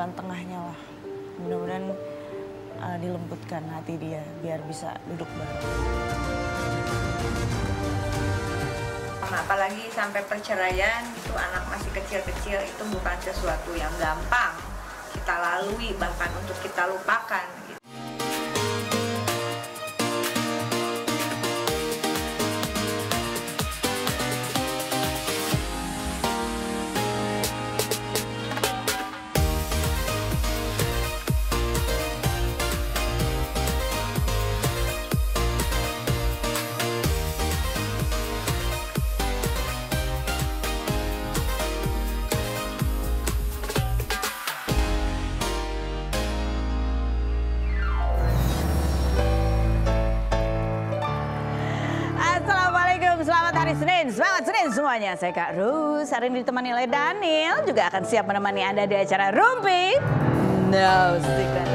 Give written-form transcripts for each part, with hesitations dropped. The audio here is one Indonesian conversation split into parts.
jalan tengahnya lah. Mudah-mudahan dilembutkan hati dia biar bisa duduk bareng. Apalagi sampai perceraian itu anak masih kecil-kecil itu bukan sesuatu yang gampang kita lalui bahkan untuk kita lupakan. Selamat hari Senin, semangat Senin semuanya. Saya Kak Rus, hari ini ditemani oleh Daniel, juga akan siap menemani Anda di acara Rumpi No Secret.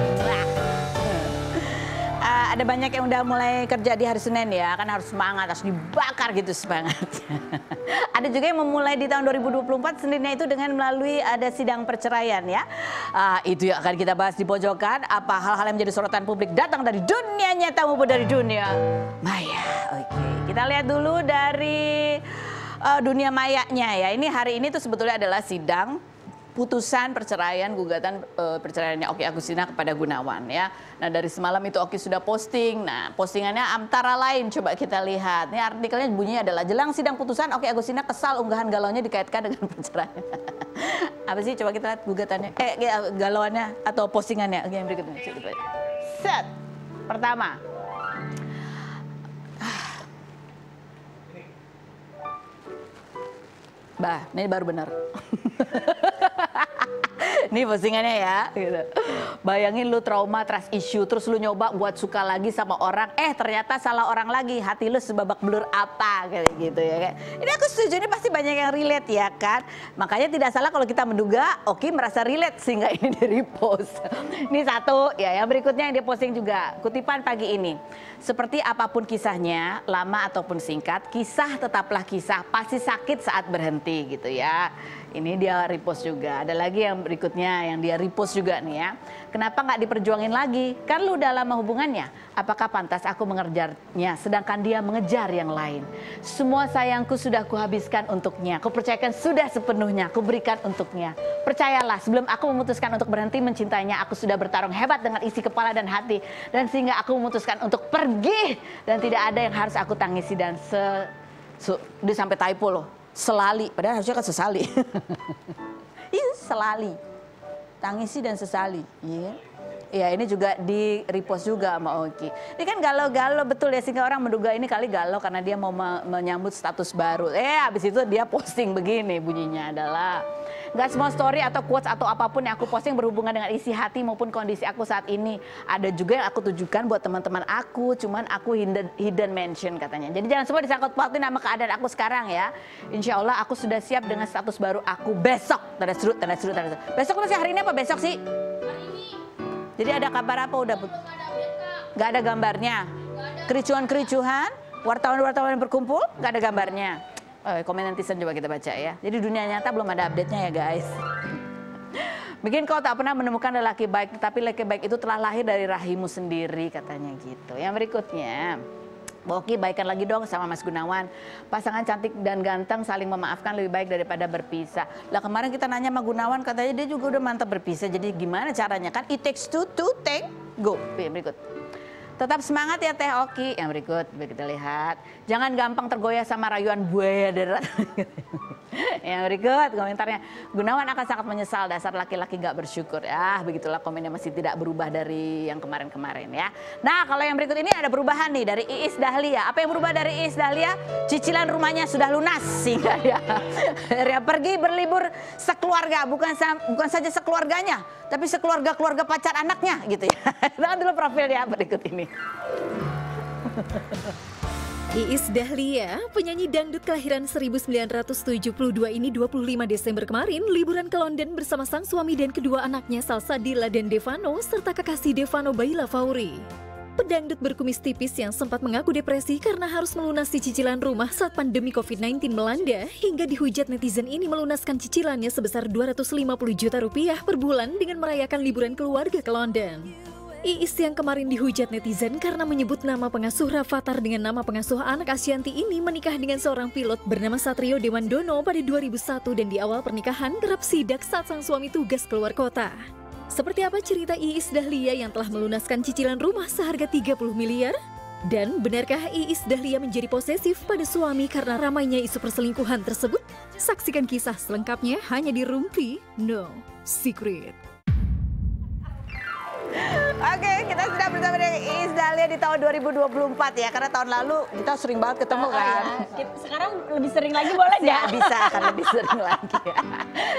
Ada banyak yang udah mulai kerja di hari Senin ya, kan harus semangat, harus dibakar gitu semangat. Ada juga yang memulai di tahun 2024 Seninnya itu dengan melalui ada sidang perceraian ya. Itu yang akan kita bahas di pojokan, apa hal-hal yang menjadi sorotan publik datang dari dunia nyata maupun dari dunia maya. Oke. Kita lihat dulu dari dunia mayanya ya. Ini hari ini tuh sebetulnya adalah sidang putusan perceraian gugatan perceraiannya Okky Agustina kepada Gunawan ya. Nah dari semalam itu Okky sudah posting. Nah postingannya antara lain coba kita lihat. Ini artikelnya bunyinya adalah jelang sidang putusan Okky Agustina kesal unggahan galaunya dikaitkan dengan perceraian. Apa sih coba kita lihat gugatannya galauannya atau postingannya. Oke yang berikutnya. Set. Pertama. Bah, ini baru benar. Ini postingannya ya. Gitu. Bayangin lu trauma, trust issue, terus lu nyoba buat suka lagi sama orang, ternyata salah orang lagi, hati lu sebabak belur apa, kayak gitu ya. Ini aku setuju, ini pasti banyak yang relate ya kan. Makanya tidak salah kalau kita menduga Okky merasa relate sehingga ini di-repost. Ini satu, ya yang berikutnya yang dia posting juga, kutipan pagi ini. Seperti apapun kisahnya, lama ataupun singkat, kisah tetaplah kisah, pasti sakit saat berhenti gitu ya. Ini dia repost juga. Ada lagi yang berikutnya yang dia repost juga nih ya. Kenapa nggak diperjuangin lagi? Kan lu udah lama hubungannya. Apakah pantas aku mengejarnya sedangkan dia mengejar yang lain? Semua sayangku sudah kuhabiskan untuknya. Kupercayakan sudah sepenuhnya. Kuberikan untuknya. Percayalah sebelum aku memutuskan untuk berhenti mencintainya, aku sudah bertarung hebat dengan isi kepala dan hati. Dan sehingga aku memutuskan untuk pergi. Dan tidak ada yang harus aku tangisi dan dia sampai typo loh. Selali, padahal harusnya kan sesali. Iya, selali. Tangisi dan sesali. Iya. Ya ini juga di repost juga sama Okky. Ini kan galau-galau betul ya, sehingga orang menduga ini kali galau karena dia mau menyambut status baru. Habis itu dia posting begini bunyinya adalah, gak semua story atau quotes atau apapun yang aku posting berhubungan dengan isi hati maupun kondisi aku saat ini. Ada juga yang aku tujukan buat teman-teman aku, cuman aku hidden mention katanya. Jadi jangan semua disangkut pautin sama keadaan aku sekarang ya. Insya Allah aku sudah siap dengan status baru aku besok. Tanda serut, tanda serut, tanda serut. Besok masih hari ini apa besok sih? Hari ini. Jadi ada kabar apa udah? Gak ada gambarnya. Kericuhan-kericuhan, wartawan-wartawan berkumpul, gak ada gambarnya. Komen netizen coba kita baca ya. Jadi dunia nyata belum ada update-nya ya guys. Mungkin kau tak pernah menemukan lelaki baik, tetapi lelaki baik itu telah lahir dari rahimmu sendiri katanya gitu. Yang berikutnya, Okky baikan lagi dong sama Mas Gunawan. Pasangan cantik dan ganteng saling memaafkan lebih baik daripada berpisah. Lah kemarin kita nanya sama Gunawan katanya dia juga udah mantap berpisah. Jadi gimana caranya kan? It takes two to tango. Berikut. Tetap semangat ya Teh Okky. Yang berikut kita lihat. Jangan gampang tergoyah sama rayuan buaya darat. Yang berikut komentarnya. Gunawan akan sangat menyesal dasar laki-laki gak bersyukur. Begitulah komennya masih tidak berubah dari yang kemarin-kemarin ya. Nah kalau yang berikut ini ada perubahan nih dari Iis Dahlia. Apa yang berubah dari Iis Dahlia? Cicilan rumahnya sudah lunas sehingga dia pergi berlibur sekeluarga. Bukan saja sekeluarganya, tapi sekeluarga-keluarga pacar anaknya gitu ya. Lihat dulu profilnya berikut ini. Iis Dahlia, penyanyi dangdut kelahiran 1972 ini 25 Desember kemarin liburan ke London bersama sang suami dan kedua anaknya Salsabila dan Devano serta kekasih Devano Baila Fauri. pedangdut berkumis tipis yang sempat mengaku depresi karena harus melunasi cicilan rumah saat pandemi COVID-19 melanda, hingga dihujat netizen ini melunaskan cicilannya sebesar 250 juta rupiah per bulan dengan merayakan liburan keluarga ke London. Iis yang kemarin dihujat netizen karena menyebut nama pengasuh Rafathar dengan nama pengasuh anak Ashanty ini menikah dengan seorang pilot bernama Satrio Dewandono pada 2001 dan di awal pernikahan kerap sidak saat sang suami tugas keluar kota. Seperti apa cerita Iis Dahlia yang telah melunaskan cicilan rumah seharga 30 miliar? Dan benarkah Iis Dahlia menjadi posesif pada suami karena ramainya isu perselingkuhan tersebut? Saksikan kisah selengkapnya hanya di Rumpi No Secret. Oke, kita sudah bersama dengan Iis Dahlia di tahun 2024 ya, karena tahun lalu kita sering banget ketemu kan. Sekarang lebih sering lagi boleh Ya bisa, akan lebih sering lagi.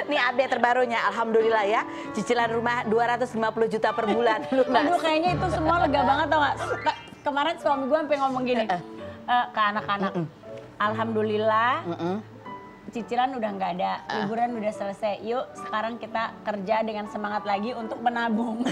Nih update terbarunya, alhamdulillah ya, cicilan rumah 250 juta per bulan. Aduh, kayaknya itu semua lega banget tau gak? Kemarin suami gue sampai ngomong gini ke anak-anak, alhamdulillah cicilan udah nggak ada, liburan udah selesai. Yuk sekarang kita kerja dengan semangat lagi untuk menabung.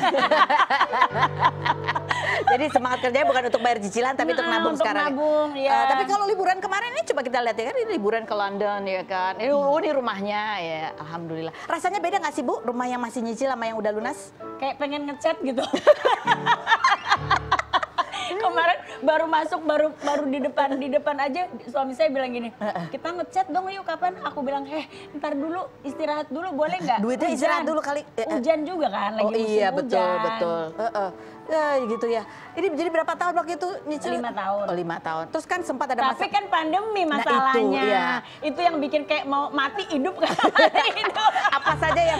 Jadi semangat kerjanya bukan untuk bayar cicilan tapi untuk nabung sekarang. Nabung, ya. Tapi kalau liburan kemarin ini coba kita lihat ya kan, ini liburan ke London ya kan. Ini rumahnya ya, alhamdulillah. Rasanya beda nggak sih Bu, rumah yang masih nyicil sama yang udah lunas? Kayak pengen ngechat gitu. Kemarin baru masuk, baru di depan aja suami saya bilang gini, kita ngechat dong yuk kapan? Aku bilang, ntar dulu istirahat dulu boleh nggak? Duitnya istirahat dulu kali. Hujan juga kan, lagi musim iya, hujan. betul. Ya gitu ya. Ini jadi berapa tahun waktu itu nyicil? 5 tahun. Oh 5 tahun. Terus kan sempat ada Tapi kan pandemi masalahnya. Itu yang bikin kayak mau mati hidup kan. Apa saja yang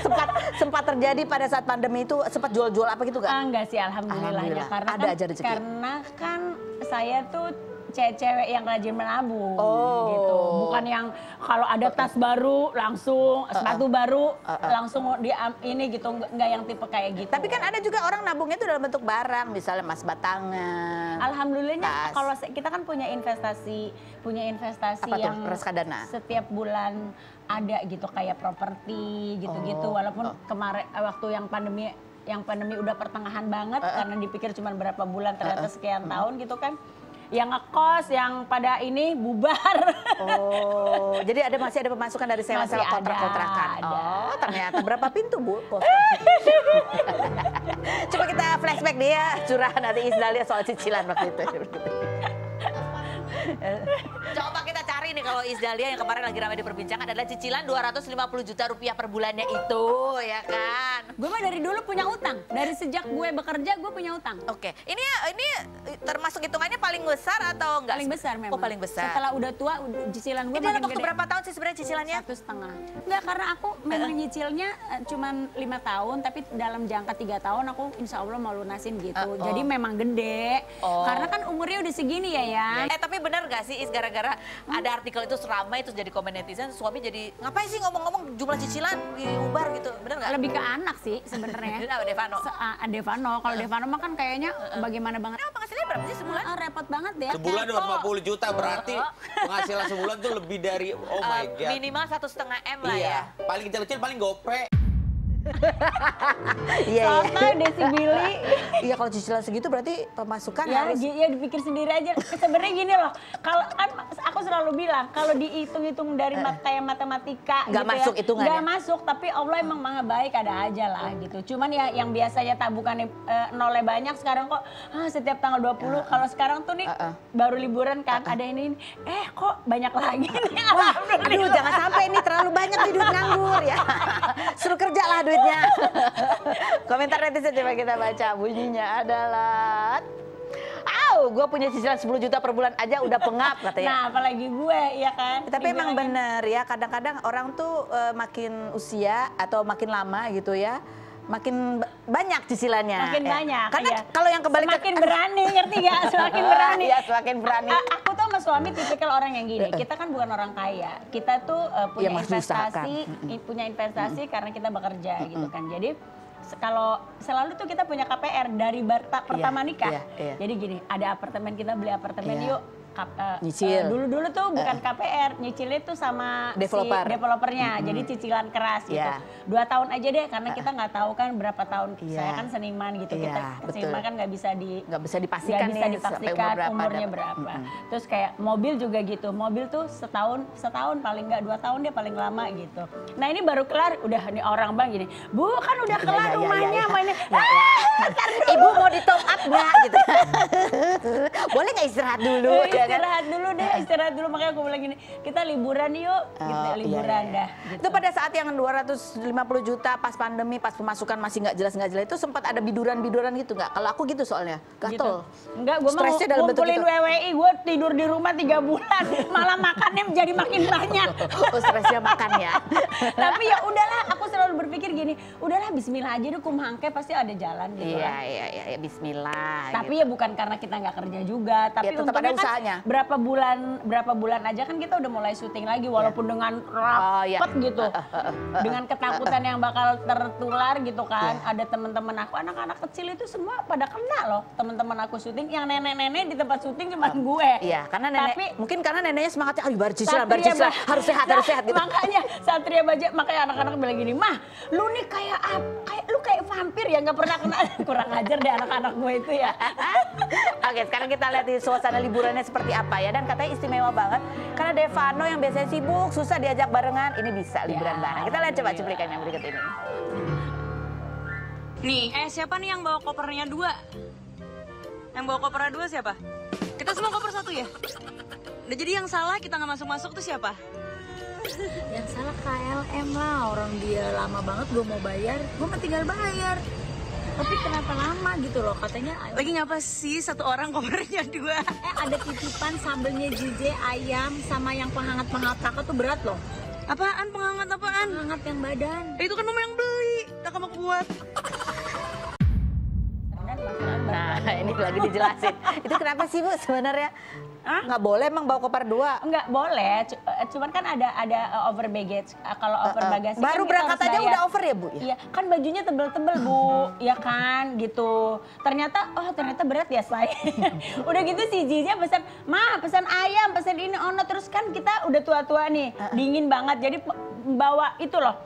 sempat terjadi pada saat pandemi itu, sempat jual-jual apa gitu kan? Enggak sih, alhamdulillahnya. Karena ada aja rezeki. Karena kan saya tuh cewek yang rajin menabung gitu. Bukan yang kalau ada tas baru langsung, sepatu baru langsung di ini gitu, enggak yang tipe kayak gitu. Tapi kan ada juga orang nabungnya itu dalam bentuk barang, misalnya emas batangan. Alhamdulillahnya kalau kita kan punya investasi apa yang tuh? Reksadana. Setiap bulan ada gitu kayak properti gitu-gitu. Walaupun kemarin waktu yang pandemi udah pertengahan banget karena dipikir cuma berapa bulan ternyata sekian tahun gitu kan. Yang ngekos, yang pada ini bubar. Oh, jadi masih ada pemasukan dari sewa-sewa kontrak-kontrakan. Oh, ternyata berapa pintu Bu? Coba kita flashback dia curahan nanti Iis Dahlia soal cicilan waktu itu. Coba kita cari nih kalau Iis Dahlia yang kemarin lagi ramai diperbincangkan adalah cicilan 250 juta rupiah per bulannya itu, ya kan? Gue mah dari dulu punya utang. Dari sejak gue bekerja gue punya utang. Oke, ini termasuk hitungannya paling besar atau enggak? Paling besar memang. Oh, paling besar. Setelah udah tua, cicilan gue makin dalam waktu gede. berapa tahun sih sebenarnya cicilannya? 1,5. Enggak, karena aku memang nyicilnya cuma 5 tahun, tapi dalam jangka 3 tahun aku insya Allah mau lunasin gitu. Jadi memang gede. Karena kan umurnya udah segini ya. Tapi benar gak sih Is, gara-gara ada artikel itu ramai terus jadi komen netizen, suami jadi ngapain sih ngomong-ngomong jumlah cicilan diubar gitu, benar nggak? Lebih ke anak sih sebenarnya. Ini apa Devano? Devano, kalau Devano mah kan kayaknya bagaimana banget. Emang penghasilannya berapa sih sebulan? Repot banget deh. Sebulan 250 juta berarti penghasilan sebulan tuh lebih dari minimal 1,5 M lah ya. Paling kecil-kecil paling gope. Iya. Sama Desi Billy. Iya, kalau cicilan segitu berarti pemasukan Ya, harus. ya dipikir sendiri aja. Sebenarnya gini loh, kalau kan aku selalu bilang kalau dihitung-hitung dari kayak matematika Nggak gitu masuk ya, hitungannya. nggak masuk, tapi Allah emang maha baik, ada aja lah gitu. Cuman ya yang biasanya tabukannya nolnya banyak, sekarang kok setiap tanggal 20, kalau sekarang tuh nih baru liburan kan ada ini kok banyak lagi nih. Aduh, jangan sampai ini terlalu banyak nih duit nganggur ya. Suruh kerja lah duitnya. Komentar netizen coba kita baca, bunyinya adalah gue punya cicilan 10 juta per bulan aja udah pengap katanya. Nah, apalagi gue, ya kan. Tapi emang bener ya, kadang-kadang orang tuh makin usia atau makin lama gitu ya, makin banyak cicilannya. Makin banyak. Karena kalau yang kembali semakin berani, ngerti gak? Semakin berani. Iya, semakin berani. Aku tuh sama suami tipikal orang yang gini. Kita kan bukan orang kaya. Kita tuh punya investasi karena kita bekerja gitu kan. Jadi kalau selalu tuh kita punya KPR dari pertama nikah. Jadi gini, ada apartemen, kita beli apartemen yuk. Nyicil. Dulu-dulu tuh bukan KPR, nyicilnya tuh sama Developer. si developernya. Jadi cicilan keras gitu. Iya. 2 tahun aja deh, karena kita nggak tahu kan berapa tahun. Iya. Saya kan seniman gitu. Iya, Kita seniman betul. kan nggak bisa dipastikan nggak bisa nih, sampai umur berapa umurnya dapat. berapa. Terus kayak mobil juga gitu. Mobil tuh setahun paling nggak 2 tahun dia paling lama gitu. Nah ini baru kelar, udah nih orang bang gini, Bu kan udah kelar rumahnya mainnya. Ibu mau di top up nggak gitu? Boleh nggak istirahat dulu? Ya kan? Istirahat dulu deh, istirahat dulu. Makanya aku bilang gini, kita liburan yuk, gitu, liburan dah. Gitu. Itu pada saat yang 250 juta pas pandemi, pas pemasukan masih nggak jelas itu sempat ada biduran-biduran gitu nggak? Kalau aku gitu soalnya, gatel. Enggak, gue mau Stresnya dalam bentuk ngumpulin gitu. WWI, gue tidur di rumah 3 bulan, malah makannya menjadi makin banyak. Oh, stresnya makan ya. Tapi ya udahlah, aku selalu berpikir gini, udahlah Bismillah aja deh, kumangke pasti ada jalan gitu Iya, lah. iya, Bismillah. Tapi gitu. ya bukan karena kita nggak kerja juga, tapi Ya, tetap untungnya ada usahanya. kan berapa bulan aja kan kita udah mulai syuting lagi, walaupun dengan rapet gitu, dengan ketakutan yang bakal tertular gitu kan. Ada teman-teman aku, anak-anak kecil itu semua pada kena loh, teman-teman aku syuting, yang nenek-nenek di tempat syuting cuma gue. Iya, karena nenek, Tapi mungkin karena neneknya semangatnya, ayo baru Satria cicilan, harus sehat gitu. Makanya Satria Baja, makanya anak-anak bilang gini, Mah, lu nih lu kayak vampir ya, nggak pernah kena. Kurang ajar deh anak-anak gue itu ya. Oke, sekarang kita lihat di suasana liburannya seperti apa ya. Dan katanya istimewa banget, karena Devano yang biasanya sibuk, susah diajak barengan, ini bisa liburan bareng. Kita lihat coba cuplikan yang berikut ini. Nih, siapa nih yang bawa kopernya 2? Yang bawa kopernya 2 siapa? Kita semua koper 1 ya? Udah, jadi yang salah kita nggak masuk-masuk tuh siapa? Yang salah KLM lah, orang dia lama banget gue mau bayar, gue mah tinggal bayar. Tapi kenapa lama gitu loh, katanya Lagi ngapa sih 1 orang kopernya 2? ada titipan sambelnya JJ, ayam, sama yang penghangat-penghangat kakak tuh berat loh. Apaan penghangat apaan? Penghangat yang badan. Itu kan mama yang beli, kakak mau buat. Nah, ini lagi dijelasin. Itu kenapa sih Bu sebenarnya? Nggak boleh emang bawa koper 2? Enggak boleh, cuman kan ada over baggage. Kalau over bagasi baru kan kita berangkat harus aja bayar. udah over ya Bu? Iya, kan bajunya tebel-tebel Bu, ya kan gitu. Ternyata berat ya say. Udah gitu si Ziza pesan, Ma pesan ayam, pesan ini ono. Terus kan kita udah tua-tua nih, dingin banget. Jadi bawa itu loh,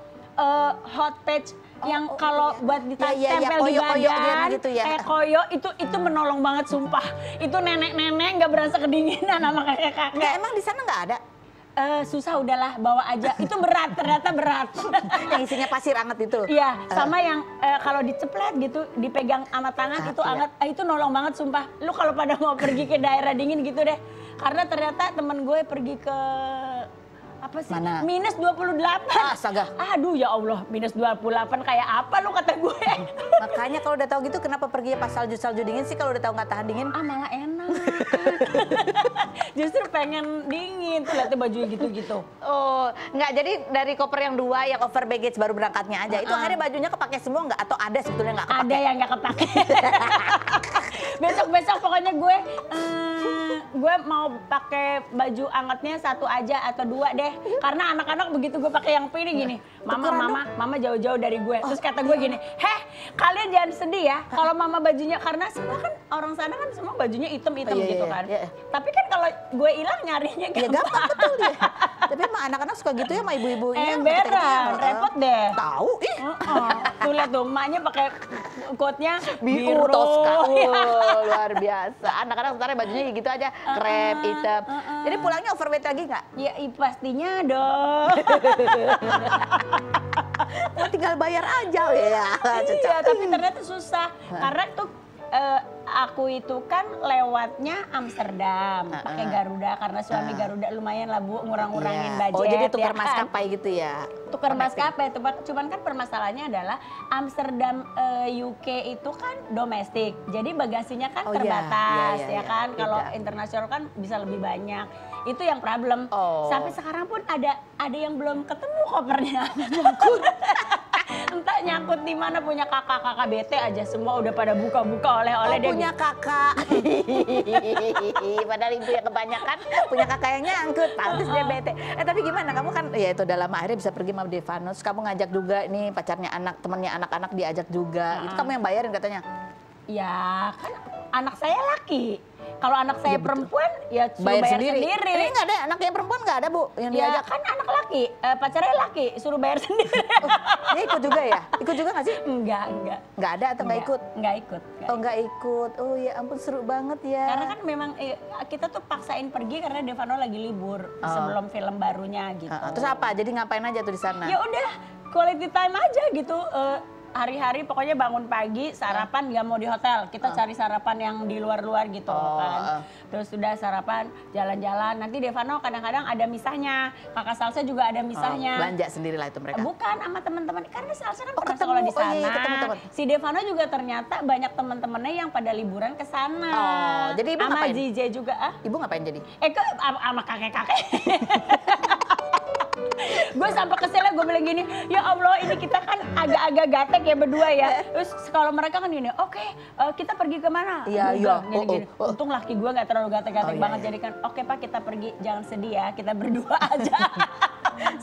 hot patch yang kalau buat ditempel di badan, gitu ya. koyo itu menolong banget sumpah. Itu nenek-nenek nggak berasa kedinginan sama kakek-kakek. Nggak, emang di sana nggak ada? Susah udahlah bawa aja. Itu berat, ternyata berat. Yang isinya pasir anget itu? Iya, sama yang kalau diceplet gitu, dipegang sama tangan itu anget. Itu nolong banget sumpah. Lu kalau pada mau pergi ke daerah dingin gitu deh. Karena ternyata temen gue pergi ke apa sih? Mana? Minus 28. Astaga. Aduh ya Allah, minus 28 kayak apa lu kata gue. Makanya kalau udah tahu gitu kenapa pergi pas salju-salju dingin sih kalau udah tahu nggak tahan dingin? Malah enak. Justru pengen dingin tuh lihatnya bajunya gitu-gitu. Oh, nggak, jadi dari koper yang 2 yang over baggage baru berangkatnya aja. Itu akhirnya bajunya kepake semua nggak? Atau ada sebetulnya nggak kepake? Ada yang nggak kepake. Besok pokoknya gue mau pakai baju angetnya 1 aja atau 2 deh. Karena anak-anak begitu gue pakai yang pink gini, mama jauh-jauh dari gue. Terus kata gue gini, kalian jangan sedih ya kalau mama bajunya, karena semua kan orang sana kan semua bajunya hitam-hitam gitu kan. Tapi kan kalau gue hilang nyarinya gampang. Ya gampang betul dia. Tapi emang anak-anak suka gitu ya sama ibu-ibunya. Emberan, repot deh. Tahu ih. Tuh lihat tuh, emaknya pakai coatnya Biru Tosca. Luar biasa. Anak-anak sekarang bajunya gitu aja, krem, hitam. Jadi pulangnya overweight lagi nggak? Ya pastinya dong. Tinggal bayar aja ya. Iya, tapi ternyata susah. Karena tuh aku itu kan lewatnya Amsterdam pakai Garuda, karena suami Garuda lumayan lah Bu, ngurang-ngurangin budget. Oh jadi tukar ya kan? maskapai gitu ya? Tukar maskapai, cuman kan permasalahannya adalah Amsterdam UK itu kan domestik, jadi bagasinya kan terbatas ya kan. Kalau internasional kan bisa lebih banyak. Itu yang problem. Sampai sekarang pun ada yang belum ketemu kopernya. Entah nyangkut di mana, punya kakak bete aja semua udah pada buka-buka oleh-oleh deh. Punya kakak. Padahal ibu yang kebanyakan punya kakak yang nyangkut, pantas dia bete. Tapi gimana kamu kan ya itu dalam akhirnya bisa pergi sama Devano, kamu ngajak juga nih pacarnya temannya anak-anak diajak juga. Itu kamu yang bayarin katanya? Ya kan anak saya laki. Kalau anak saya perempuan ya suruh bayar sendiri. Ini nggak ada anaknya perempuan nggak ada Bu yang Ya diajak? kan anak laki, pacarnya laki, suruh bayar sendiri. Dia ikut juga ya? Ikut juga nggak sih? Enggak. Nggak ada atau nggak ikut? Enggak ikut. Oh nggak ikut. Oh ya ampun seru banget ya. Karena kan memang kita tuh paksain pergi karena Devano lagi libur sebelum film barunya gitu. Terus apa? Jadi ngapain aja tuh di sana? Ya udah quality time aja gitu. Hari-hari pokoknya bangun pagi, sarapan nggak mau di hotel. Kita cari sarapan yang di luar-luar gitu kan. Terus sudah sarapan, jalan-jalan. Nanti Devano kadang-kadang ada misahnya. Kakak Salsa juga ada misahnya. Belanja sendirilah itu mereka. Bukan sama teman-teman. Karena Salsa kan pernah ketemu. sekolah di Oh, sana. iya, ketemu teman. Si Devano juga ternyata banyak teman-temannya yang pada liburan ke sana. Oh, jadi ibu sama ngapain? JJ juga Ibu ngapain jadi? Sama kakek-kakek. Gue sampai keselnya gue bilang gini, ya Allah ini kita kan agak-agak gatek ya berdua ya. Terus kalau mereka kan gini, oke, kita pergi kemana? Iya, Gue iya. bilang gini. Untung laki gue gak terlalu gatek-gatek banget. iya. Jadi kan, oke Pak kita pergi, jangan sedih ya, kita berdua aja.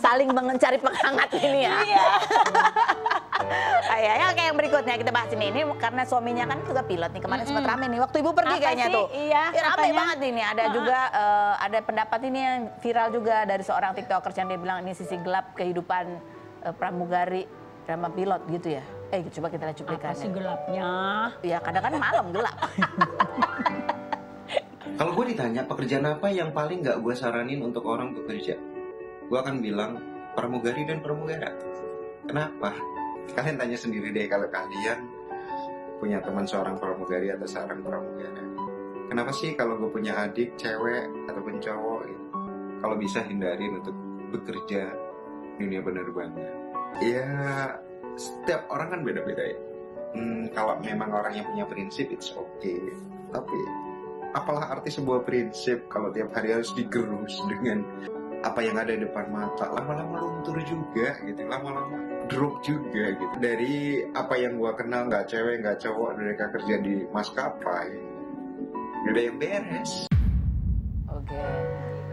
Saling mencari penghangat ini ya. Iya. Ya, oke yang berikutnya kita bahas ini karena suaminya kan juga pilot nih kemarin sempat rame nih waktu ibu pergi Apa kayaknya sih? tuh. Iya, Ya, rame katanya. banget ini ada juga ada pendapat ini yang viral juga dari seorang tiktokers yang dia bilang ini sisi gelap kehidupan pramugari drama pilot gitu ya. Coba kita lihat Apa cuplikannya. sih gelapnya? Ya kadang kan malam gelap. Kalau gue ditanya pekerjaan apa yang paling gak gue saranin untuk orang bekerja, gue akan bilang pramugari dan pramugara. Kenapa? Kalian tanya sendiri deh kalau kalian punya teman seorang pramugari atau seorang pramugara. Kenapa sih kalau gue punya adik cewek ataupun cowok, kalau bisa hindarin untuk bekerja dunia penerbangan? Ya setiap orang kan beda-beda ya. Kalau memang orang yang punya prinsip it's okay. Tapi apalah arti sebuah prinsip kalau tiap hari harus digerus dengan apa yang ada di depan mata, lama-lama luntur juga gitu, lama-lama drop juga gitu. Dari apa yang gua kenal, nggak cewek nggak cowok, mereka kerja di maskapai, gak ada yang beres. Oke.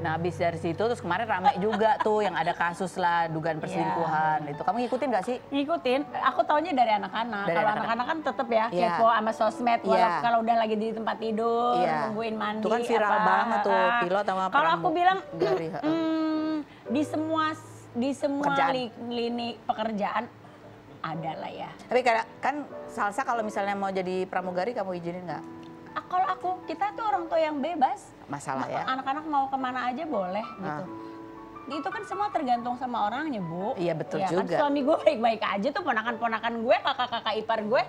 Nah habis dari situ terus kemarin rame juga tuh yang ada kasus lah dugaan perselingkuhan itu. Kamu ngikutin nggak sih? Ngikutin, aku taunya dari anak-anak. Dari Kalau anak-anak. anak-anak kan tetep ya Iya. kepo sama sosmed. Iya. Kalau udah lagi di tempat tidur, Iya. nungguin mandi. Itu kan viral banget tuh, pilot sama Kalau aku bilang pramugari, di semua Pekerjaan. lini pekerjaan ada lah ya. Tapi kan Salsa kalau misalnya mau jadi pramugari kamu izinin nggak? Kalau aku, kita tuh orang tua yang bebas. Masalah ya? Anak-anak mau kemana aja boleh gitu. Itu kan semua tergantung sama orangnya, Bu. Iya, betul Kan juga. suami gue baik-baik aja tuh, ponakan-ponakan gue, kakak-kakak ipar gue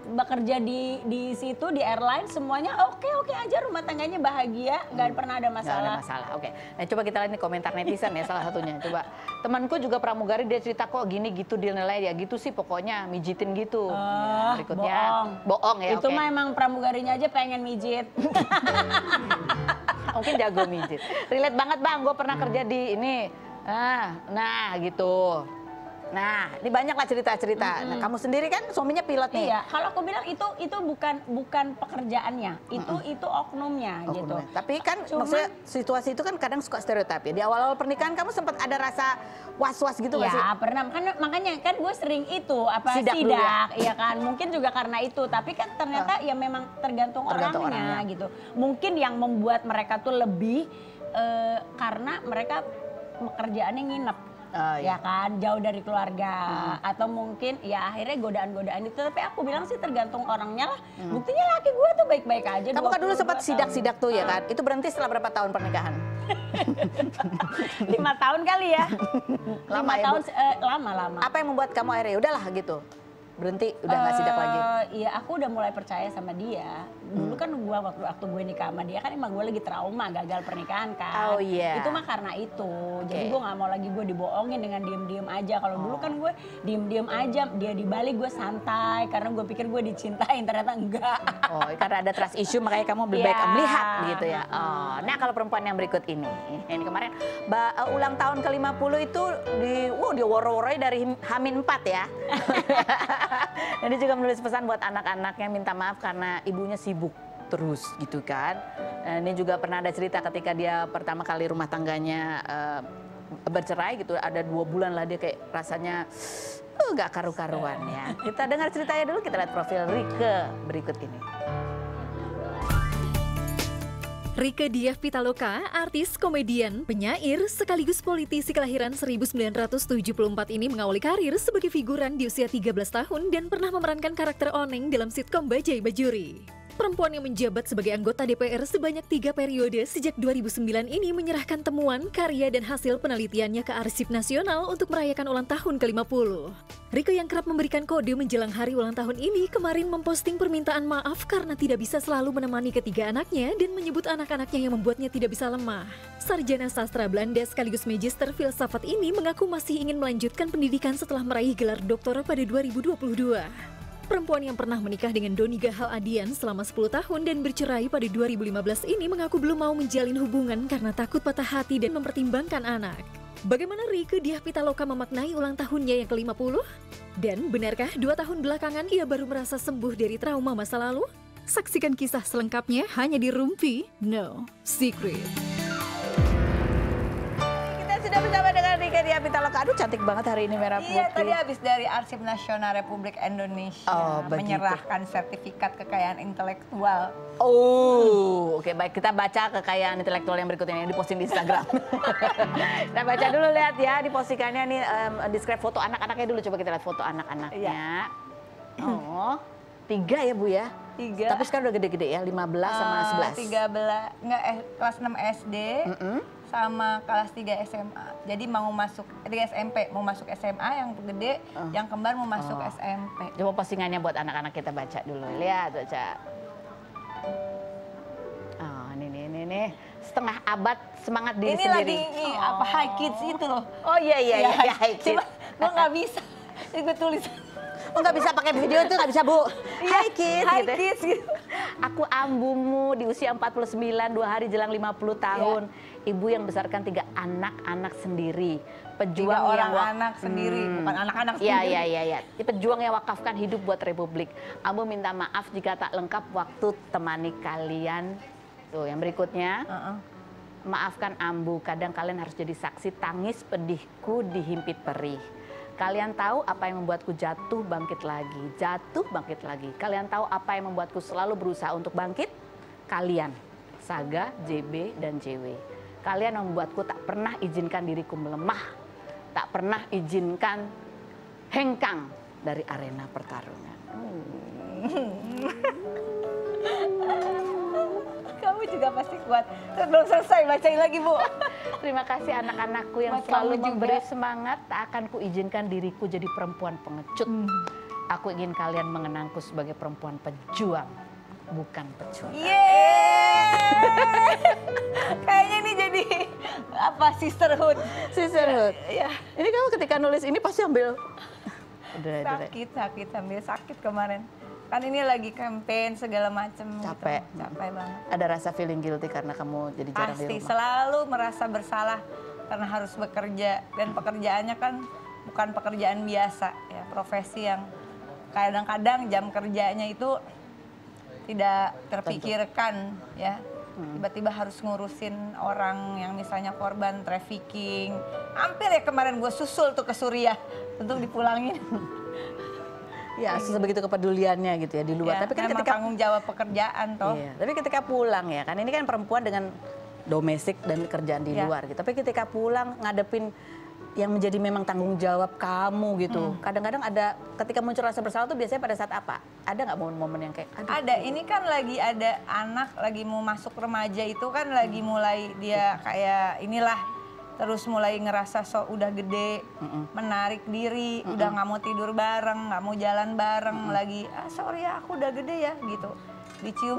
bekerja di situ di airline semuanya oke aja, rumah tangganya bahagia, nggak pernah ada Nggak masalah. ada masalah, oke. Nah coba kita lihat nih komentar netizen ya salah satunya. Coba temanku juga pramugari dia cerita kok gini gitu dinilai ya gitu sih pokoknya mijitin gitu. Ya, berikutnya bohong ya. Itu oke. mah emang pramugarinya aja pengen mijit. Mungkin jago mijit. Relate banget bang, gue pernah kerja di ini. Nah gitu. Nah, ini banyak lah cerita-cerita. Nah, kamu sendiri kan suaminya pilot nih. Iya, kalau aku bilang itu bukan pekerjaannya, itu oknumnya gitu. Oknumnya. Tapi kan Cuman- maksudnya situasi itu kan kadang suka stereotip ya. Di awal-awal pernikahan kamu sempat ada rasa was-was gitu nggak sih? Ya pernah, makanya kan gue sering itu Sidak dulu ya? iya kan, mungkin juga karena itu, tapi kan ternyata ya memang tergantung orangnya gitu. Mungkin yang membuat mereka tuh lebih karena mereka pekerjaannya nginep. Ya kan, jauh dari keluarga atau mungkin ya akhirnya godaan-godaan itu, tapi aku bilang sih tergantung orangnya lah. Buktinya laki gue tuh baik-baik aja. Kamu kan dulu 22 sempat tahun. sidak-sidak tuh ya kan? Itu berhenti setelah berapa tahun pernikahan? 5 tahun kali ya. Lama 5 ya, tahun, Bu? lama-lama. Apa yang membuat kamu akhirnya udahlah gitu? Berhenti, udah nggak sidak lagi? Iya, aku udah mulai percaya sama dia. Dulu kan gua waktu gue nikah sama dia kan emang gue lagi trauma, gagal pernikahan kan. Oh, iya. Itu mah karena itu. Jadi gue nggak mau lagi gue dibohongin dengan diem-diem aja. Kalau dulu kan gue diem-diem aja, dia di Bali gue santai karena gue pikir gue dicintain, ternyata enggak. Oh, karena ada trust issue makanya kamu lebih baik Iya. melihat gitu ya. Oh, nah kalau perempuan yang berikut ini kemarin ulang tahun ke-50 itu dia woro-woroy dari Hamin 4 ya. Dan dia juga menulis pesan buat anak-anaknya minta maaf karena ibunya sibuk terus gitu kan. Ini juga pernah ada cerita ketika dia pertama kali rumah tangganya bercerai gitu, ada 2 bulan lah dia kayak rasanya gak karu-karuan ya. Kita dengar ceritanya dulu, kita lihat profil Rike berikut ini. Rieke Diah Pitaloka, artis, komedian, penyair, sekaligus politisi kelahiran 1974 ini mengawali karir sebagai figuran di usia 13 tahun dan pernah memerankan karakter Oneng dalam sitkom Bajai Bajuri. Perempuan yang menjabat sebagai anggota DPR sebanyak 3 periode sejak 2009 ini menyerahkan temuan, karya, dan hasil penelitiannya ke Arsip Nasional untuk merayakan ulang tahun ke-50. Rieke yang kerap memberikan kode menjelang hari ulang tahun ini kemarin memposting permintaan maaf karena tidak bisa selalu menemani ketiga anaknya dan menyebut anak-anaknya yang membuatnya tidak bisa lemah. Sarjana sastra Belanda sekaligus magister filsafat ini mengaku masih ingin melanjutkan pendidikan setelah meraih gelar doktor pada 2022. Perempuan yang pernah menikah dengan Doni Gahal Adian selama 10 tahun dan bercerai pada 2015 ini mengaku belum mau menjalin hubungan karena takut patah hati dan mempertimbangkan anak. Bagaimana Rieke Diah Pitaloka memaknai ulang tahunnya yang ke-50? Dan benarkah 2 tahun belakangan ia baru merasa sembuh dari trauma masa lalu? Saksikan kisah selengkapnya hanya di Rumpi No Secret. Sudah bersama dengan Rieke Diah Pitaloka. Aduh, cantik banget hari ini merah putih. Iya, tadi habis dari Arsip Nasional Republik Indonesia menyerahkan sertifikat kekayaan intelektual. Oh, oke, baik, kita baca kekayaan intelektual yang berikut ini yang diposting di Instagram. Kita baca dulu, lihat ya di postingannya nih, describe foto anak-anaknya dulu. Coba kita lihat foto anak-anaknya. Oh, 3 ya Bu ya? 3. Tapi sekarang udah gede-gede ya, 15 sama 11. 13, enggak, kelas 6 SD. Sama kelas 3 SMA. Jadi mau masuk 3 SMP, mau masuk SMA yang gede, yang kembar mau masuk SMP. Coba postingannya buat anak-anak kita baca dulu. Lihat, baca. Oh, ini setengah abad semangat diri ini sendiri. Ini lagi apa High Kids itu loh. Oh iya High Kids. Cuma gue nggak bisa. Jadi gue tulis. Oh, nggak bisa pakai video itu, nggak bisa Bu. High Kids, High gitu. Kids gitu. Aku ambumu di usia 49, 2 hari jelang 50 tahun. Ibu yang besarkan 3 anak-anak sendiri. Pejuang 3 orang yang anak sendiri, bukan anak-anak sendiri. Iya. Pejuang yang wakafkan hidup buat Republik. Ambu minta maaf jika tak lengkap waktu temani kalian. Tuh, yang berikutnya. Maafkan Ambu, kadang kalian harus jadi saksi tangis pedihku dihimpit perih. Kalian tahu apa yang membuatku jatuh bangkit lagi. Kalian tahu apa yang membuatku selalu berusaha untuk bangkit? Kalian, Saga, JB, dan JW. Kalian yang membuatku tak pernah izinkan diriku melemah, tak pernah izinkan hengkang dari arena pertarungan. Kamu juga pasti kuat. Terus belum selesai, bacain lagi Bu. Terima kasih anak-anakku yang Buat selalu kamu memberi juga. semangat. Tak akan kuizinkan diriku jadi perempuan pengecut. Aku ingin kalian mengenangku sebagai perempuan pejuang, bukan pecuan. Kayaknya ini jadi apa sisterhood. Sisterhood. Ya. Ini kamu ketika nulis ini pasti ambil Sakit sambil sakit kemarin. Kan ini lagi campaign segala macam. Capek. Gitu. Capek banget. Ada rasa feeling guilty karena kamu jadi jarang di Pasti rumah. selalu merasa bersalah karena harus bekerja dan pekerjaannya kan bukan pekerjaan biasa ya, profesi yang kadang-kadang jam kerjanya itu tidak terpikirkan ya. Tiba-tiba harus ngurusin orang yang misalnya korban trafficking. Hampir ya kemarin gue susul tuh ke Suriah untuk dipulangin. Ya, sebegitu kepeduliannya gitu ya di luar. Ya, Tapi kan memang ketika tanggung jawab pekerjaan toh. Iya, tapi ketika pulang ya kan ini kan perempuan dengan domestik dan kerjaan di luar gitu. Tapi ketika pulang ngadepin yang menjadi memang tanggung jawab kamu gitu. Kadang-kadang ada ketika muncul rasa bersalah tuh biasanya pada saat apa? Ada nggak momen-momen yang kayak aduh, Ada, ini kan lagi ada anak lagi mau masuk remaja itu kan lagi mulai dia kayak inilah terus mulai ngerasa udah gede, menarik diri, udah nggak mau tidur bareng, nggak mau jalan bareng, lagi sorry ya aku udah gede ya gitu, dicium.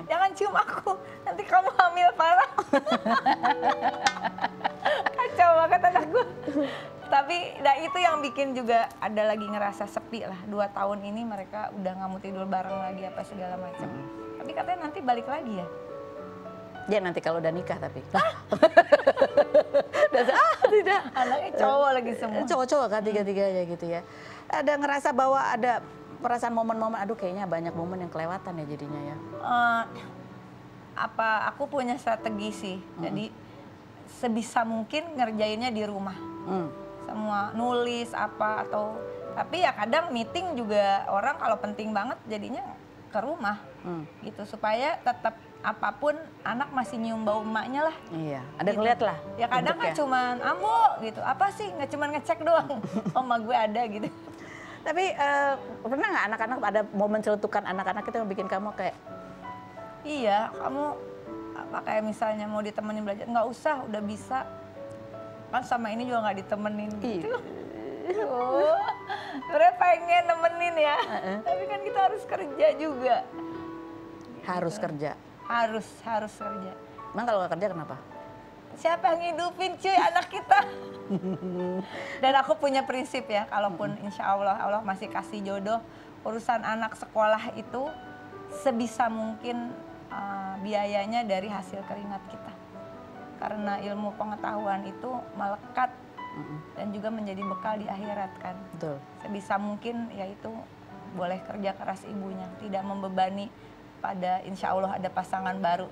Jangan cium aku, nanti kamu hamil parah. Kacau banget anak gue. Tapi nah itu yang bikin juga ada lagi ngerasa sepi lah. 2 tahun ini mereka udah nggak mau tidur bareng lagi apa segala macam. Tapi katanya nanti balik lagi ya. ya nanti kalau udah nikah tapi. Tidak. Anaknya cowok lagi semua. Cowok-cowok kan tiga-tiganya gitu ya. Ada ngerasa bahwa ada perasaan momen-momen, aduh kayaknya banyak momen yang kelewatan ya jadinya ya. Aku punya strategi sih. Jadi sebisa mungkin ngerjainnya di rumah. Semua nulis apa atau tapi ya kadang meeting juga orang kalau penting banget jadinya ke rumah gitu supaya tetap apapun anak masih nyium bau emaknya lah. Iya, ada ngeliat lah. Ya kadang kan bentuknya. cuman ambo gitu, apa sih nggak cuman ngecek doang, oh emak gue ada gitu. Tapi pernah nggak anak-anak ada momen celetukan anak-anak itu yang bikin kamu kayak Iya, kamu apa kayak misalnya mau ditemenin belajar, nggak usah, udah bisa. Kan sama ini juga nggak ditemenin gitu. Oh, sebenarnya pengen nemenin ya, tapi kan kita harus kerja juga. harus kerja? Harus kerja. Emang kalau nggak kerja kenapa? Siapa yang ngidupin cuy anak kita? Dan aku punya prinsip ya, kalaupun insya Allah Allah masih kasih jodoh, urusan anak sekolah itu sebisa mungkin biayanya dari hasil keringat kita. Karena ilmu pengetahuan itu melekat dan juga menjadi bekal di akhirat kan. Betul. Sebisa mungkin yaitu boleh kerja keras ibunya, tidak membebani pada insya Allah ada pasangan baru.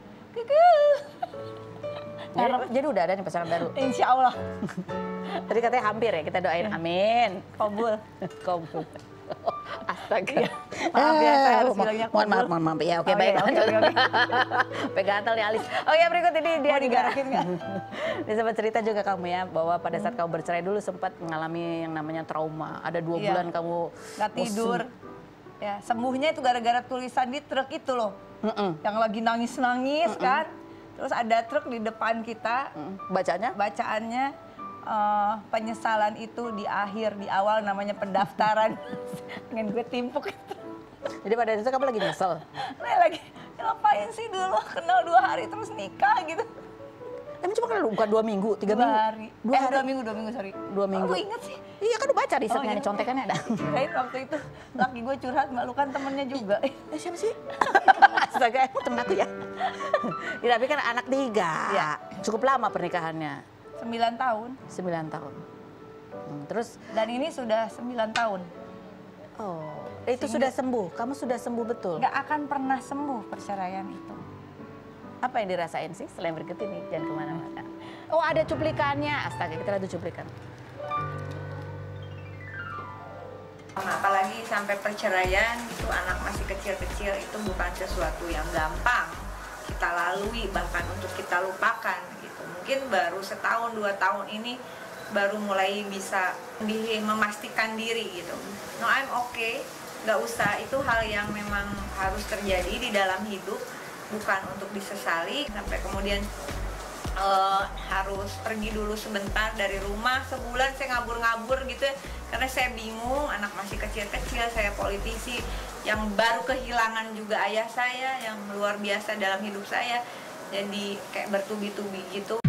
Jadi udah ada nih pasangan baru? Insya Allah. Tadi katanya hampir ya, kita doain amin. Kabul. Kabul. Astaga. Maaf ya, saya harus bilangnya Mohon maaf. Ya oke, baik. Oke. Pegang gatal nih alis. Oke, berikut ini dia Mau digarakin nggak? Dia sempat cerita juga kamu ya, bahwa pada saat kamu bercerai dulu sempat mengalami yang namanya trauma. Ada 2 bulan kamu nggak tidur. Ya, sembuhnya itu gara-gara tulisan di truk itu loh. Yang lagi nangis-nangis kan. Terus ada truk di depan kita. Bacaannya penyesalan itu di akhir, di awal namanya pendaftaran. Pengen gue timpuk itu. Jadi pada itu kamu lagi nyesel? Nah lagi, ngapain sih dulu kenal 2 hari terus nikah gitu. Emang cuma kan bukan 2 minggu, 3 minggu? 2 hari. 2 minggu, sorry. 2 minggu. Oh, lu inget sih? Iya kan udah baca risetnya iya. nih, contekannya ada. Kirain waktu itu laki gue curhat, mbak lu kan temennya juga. Siapa sih? Astaga, temen aku ya. Ya, tapi kan anak 3. Ya. Cukup lama pernikahannya? 9 tahun. 9 tahun. Terus? Dan ini sudah 9 tahun. Oh, itu sudah sembuh? Kamu sudah sembuh betul? Gak akan pernah sembuh perceraian itu. Apa yang dirasain sih selain berikut ini? Jangan kemana-mana. Oh, ada cuplikannya. Astaga, kita lihat cuplikan. Apalagi sampai perceraian itu anak masih kecil-kecil itu bukan sesuatu yang gampang kita lalui, bahkan untuk kita lupakan gitu. Mungkin baru setahun 2 tahun ini baru mulai bisa memastikan diri gitu. No, I'm okay, nggak usah, itu hal yang memang harus terjadi di dalam hidup, bukan untuk disesali. Sampai kemudian harus pergi dulu sebentar dari rumah, sebulan saya ngabur-ngabur gitu ya, karena saya bingung, anak masih kecil-kecil, saya politisi yang baru kehilangan juga ayah saya yang luar biasa dalam hidup saya, jadi kayak bertubi-tubi gitu.